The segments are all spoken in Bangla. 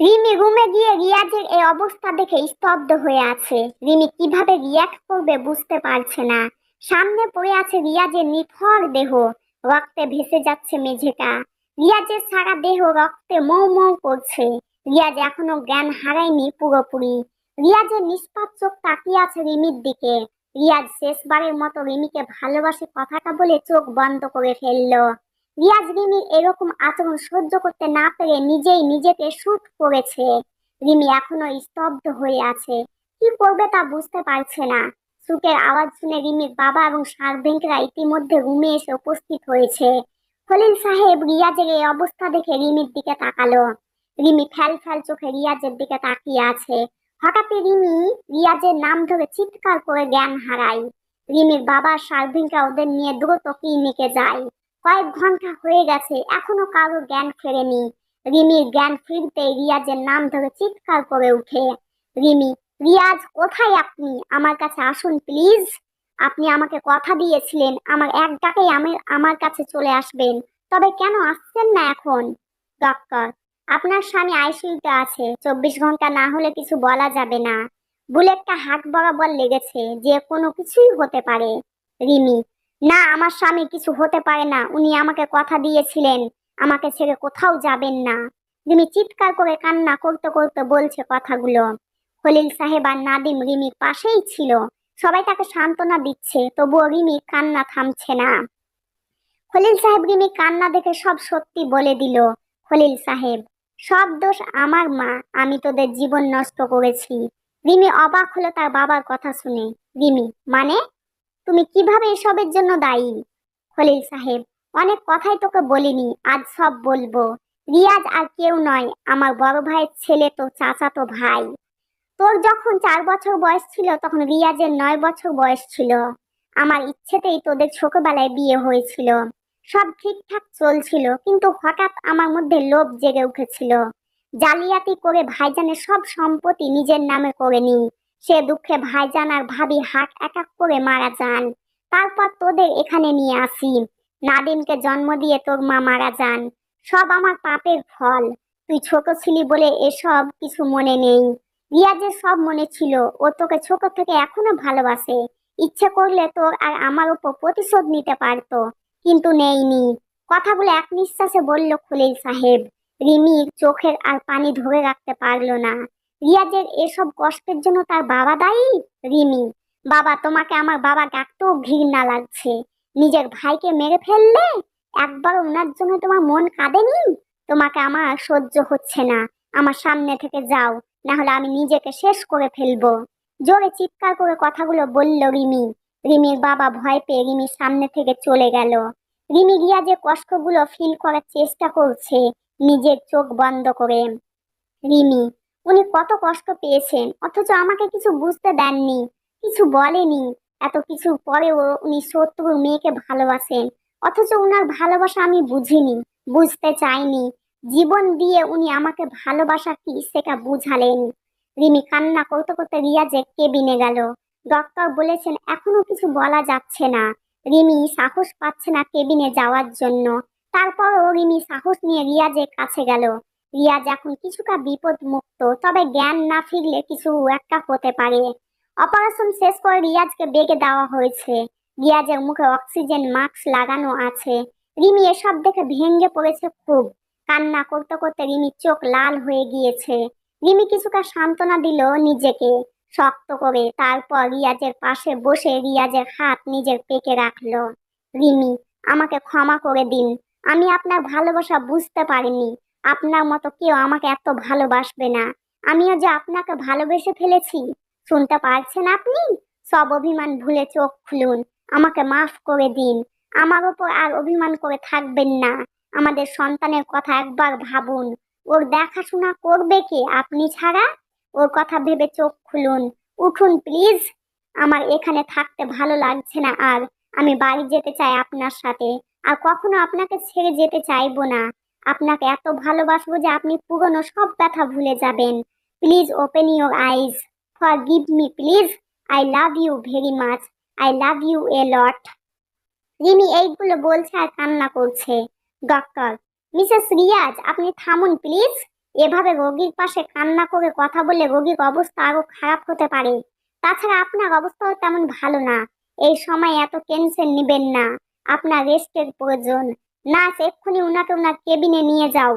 রিমি রুমে গিয়ে রিয়াজের এই অবস্থা দেখে স্তব্ধ হয়ে আছে। রিমি কিভাবে রিয়াক্ট করবে বুঝতে পারছে না। সামনে পড়ে আছে রিয়াজের নিথর দেহ, রক্তে ভেসে যাচ্ছে মেঝেটা। রিয়াজের সারা দেহ রক্তে মৌ মৌ করছে। রিয়াজ এখনো জ্ঞান হারায়নি পুরোপুরি। রিয়াজের নিষ্পাপ চোখ তাকিয়ে আছে রিমির দিকে। রিয়াজ শেষবারের মতো রিমিকে ভালোবাসে কথাটা বলে চোখ বন্ধ করে ফেললো। রিয়াজ রিমির এরকম আচরণ সহ্য করতে না পেরে নিজেই নিজেকে শুট করেছে। রিমি এখনো স্তব্ধ হয়ে আছে, কি করবে তা বুঝতে পারছে না। শুটের আওয়াজ শুনে রিমির বাবা এবং সার্ভেন্টরা ইতিমধ্যে রুমে এসে উপস্থিত হয়েছে। খলিল সাহেব রিয়াজের এই অবস্থা দেখে রিমির দিকে তাকালো। রিমি ফ্যাল ফ্যাল চোখে রিয়াজের দিকে তাকিয়ে আছে। হঠাৎই রিমি রিয়াজের নাম ধরে চিৎকার করে জ্ঞান হারায়। রিমির বাবা সার্ভেন্টরা ওদের নিয়ে দ্রুত ক্লিনিকে যায়। কয়েক ঘন্টা হয়ে গেছে, এখনো কারো জ্ঞান ফেরেনি। রিমির জ্ঞান ফিরতে রিয়াজের নাম ধরে চিৎকার করে উঠে। রিমি, রিয়াজ কোথায় আপনি? আমার কাছে আসুন প্লিজ। আপনি আমাকে কথা দিয়েছিলেন আমার এক ডাকেই আমার কাছে চলে আসবেন, তবে কেন আসছেন না এখন? ডক্টর, আপনার স্বামী আইসিইউতে আছে, 24 ঘন্টা না হলে কিছু বলা যাবে না। বুলেটটা হাত বরাবর লেগেছে, যে কোনো কিছুই হতে পারে। রিমি, না, আমার স্বামী কিছু হতে পারে না, উনি আমাকে কথা দিয়েছিলেন আমাকে ছেড়ে কোথাও যাবেন না। রিমি চিৎকার করে কান্না করতে করতে বলছে কথাগুলো। খলিল সাহেব আর নাদিম রিমির পাশেই ছিল, সবাই তাকে সান্ত্বনা দিচ্ছে, তবুও রিমির কান্না থামছে না। খলিল সাহেব রিমি কান্না দেখে সব সত্যি বলে দিল। খলিল সাহেব, সব দোষ আমার মা, আমি তোদের জীবন নষ্ট করেছি। রিমি অবাক হলো তার বাবার কথা শুনে। রিমি, মানে তুমি কিভাবে এসবের জন্য দায়ী? খলিল সাহেব, অনেক কথাই তোকে বলিনি, আজ সব বলবো। রিয়াজ আর কেউ নয়, আমার বড় ভাইয়ের ছেলে, তো চাচাতো ভাই। তোর যখন 4 বছর বয়স ছিল তখন রিয়াজের 9 বছর বয়স ছিল। আমার ইচ্ছেতেই তোদের ছোটবেলায় বিয়ে হয়েছিল। সব ঠিকঠাক চলছিল, কিন্তু হঠাৎ আমার মধ্যে লোভ জেগে উঠেছিল। জালিয়াতি করে ভাইজানের সব সম্পত্তি নিজের নামে করে নিই। সে দুঃখে ভাইজান আর ভাবি হার্ট অ্যাটাক করে মারা যান। তারপর তোদের এখানে নিয়ে আসি। নাদিমকে জন্ম দিয়ে তোর মা মারা যান। সব আমার পাপের ফল। তুই ছোট ছিলি বলে এসব কিছু মনে নেই। রিয়াজের সব মনে ছিল, ও তোকে ছোট থেকে এখনো ভালোবাসে। ইচ্ছে করলে তোর আর আমার উপর প্রতিশোধ নিতে পারতো, কিন্তু নেইনি। কথাগুলো এক নিঃশ্বাসে বলল খলিল সাহেব। রিমির চোখের আর পানি ধরে রাখতে পারলো না। রিয়াজের এসব কষ্টের জন্য তার বাবা দায়ী? রিমি, বাবা, তোমাকে আমার বাবা ডাকতেও ঘৃণা লাগছে। নিজের ভাইকে মেরে ফেললে একবার ওনার জন্য তোমার মন কাঁদেনি? তোমাকে আমার সহ্য হচ্ছে না, আমার সামনে থেকে যাও, না হলে আমি নিজেকে শেষ করে ফেলবো। জোরে চিৎকার করে কথাগুলো বলল রিমি। রিমির বাবা ভয় পেয়ে রিমির সামনে থেকে চলে গেল। রিমি রিয়াজের কষ্টগুলো ফিল করার চেষ্টা করছে নিজের চোখ বন্ধ করে। রিমি, উনি কত কষ্ট পেয়েছেন, অথচ আমাকে কিছু বুঝতে দেননি, কিছু বলেনি। এত কিছু পরেও উনি শত্রুর মেয়েকে ভালোবাসেন, অথচ উনার ভালোবাসা আমি বুঝিনি, বুঝতে চাইনি। জীবন দিয়ে উনি আমাকে ভালোবাসা কি সেটা বুঝালেন। রিমি কান্না করতে করতে রিয়াজের কেবিনে গেল। ডক্টর বলেছেন এখনো কিছু বলা যাচ্ছে না। রিমি সাহস পাচ্ছে না কেবিনে যাওয়ার জন্য। তারপরও রিমি সাহস নিয়ে রিয়াজের কাছে গেল। রিয়াজ এখন কিছুটা বিপদ মুক্ত, তবে জ্ঞান না ফিরলে কিছু একটা হতে পারে। অপারেশন শেষ করে রিয়াজকে বেগে দেওয়া হয়েছে। রিয়াজের মুখে অক্সিজেন মাস্ক লাগানো আছে। রিমি এসব দেখে ভেঙে পড়েছে খুব। কান্না করতে করতে রিমির চোখ লাল হয়ে গিয়েছে। রিমি কিছুটা সান্ত্বনা দিল নিজেকে শক্ত করে, তারপর রিয়াজের পাশে বসে রিয়াজের হাত নিজের পেটে রাখলো। রিমি, আমাকে ক্ষমা করে দিন, আমি আপনার ভালোবাসা বুঝতে পারিনি। আপনার মতো কেউ আমাকে এত ভালোবাসবে না। আমিও যে আপনাকে ভালোবেসে ফেলেছি, শুনতে পারছেন আপনি? সব অভিমান ভুলে চোখ খুলুন, আমাকে মাফ করে দিন। আমার ওপর আর অভিমান করে থাকবেন না। আমাদের সন্তানের কথা একবার ভাবুন। ওর দেখাশোনা করবে কে আপনি ছাড়া? ওর কথা ভেবে চোখ খুলুন, উঠুন প্লিজ। আমার এখানে থাকতে ভালো লাগছে না আর। আমি বাড়ি যেতে চাই আপনার সাথে, আর কখনো আপনাকে ছেড়ে যেতে চাইবো না। আপনাকে এত ভালোবাসবো যে আপনি পুরনো সব ব্যথা ভুলে যাবেন। Please open your eyes, forgive me please. I love you very much, I love you a lot. Rimi এইগুলো বলছে আর কান্না করছে। ডক্টর, মিসেস রিয়াজ, আপনি থামুন প্লিজ। এভাবে রোগীর পাশে কান্না করে কথা বলে রোগীর অবস্থা আরো খারাপ হতে পারে। তাছাড়া আপনার অবস্থাও তেমন ভালো না। এই সময় এত টেনশন নিবেন না, আপনার রেস্টের প্রয়োজন। নার্স, এক্ষুনি উনাকে উনার কেবিনে নিয়ে যাও।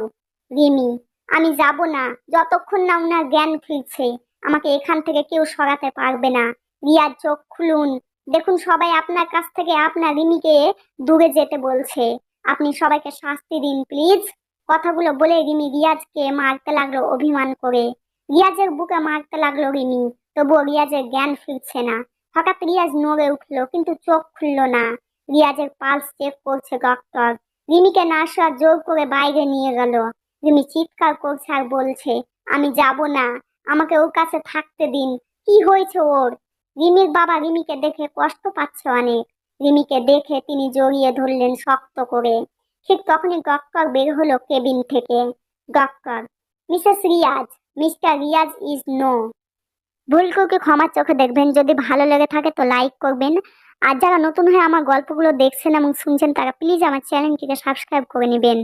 রিমি, আমি যাব না যতক্ষণ না উনার জ্ঞান ফিরছে। আমাকে এখান থেকে কেউ সরাতে পারবে না। রিয়ার চোখ খুলুন। দেখুন, সবাই আপনার কাছ থেকে আপনার রিমিকে দূরে যেতে বলছে। আপনি সবাইকে শাস্তি দিন প্লিজ। কথাগুলো বলে রিমি রিয়াজকে মারতে লাগলো অভিমান করে। রিয়াজের বুকে মারতে লাগলো রিমি, তবুও রিয়াজের জ্ঞান ফিরছে না। হঠাৎ রিয়াজ নড়ে উঠলো, কিন্তু চোখ খুললো না। রিয়াজের পালস চেক করছে ডক্টর। রিমিকে নার্সরা জোর করে বাইরে নিয়ে গেল। রিমি চিৎকার করছে আর বলছে, আমি যাব না, আমাকে ওর কাছে থাকতে দিন। কি হয়েছে ওর? রিমির বাবা রিমিকে দেখে কষ্ট পাচ্ছে অনেক। রিমিকে দেখে তিনি জড়িয়ে ধরলেন শক্ত করে। ঠিক তখনই ডক্টর বের হলো কেবিন থেকে। Doctor, Mrs Riyaz, mister Riyaz is no. ভুল কাউকে ক্ষমার চোখে দেখবেন। যদি ভালো লেগে থাকে তো লাইক করবেন। আর যারা নতুন হয়ে আমার গল্পগুলো দেখছেন এবং শুনছেন তারা প্লিজ আমার চ্যানেলটিকে সাবস্ক্রাইব করে নেবেন।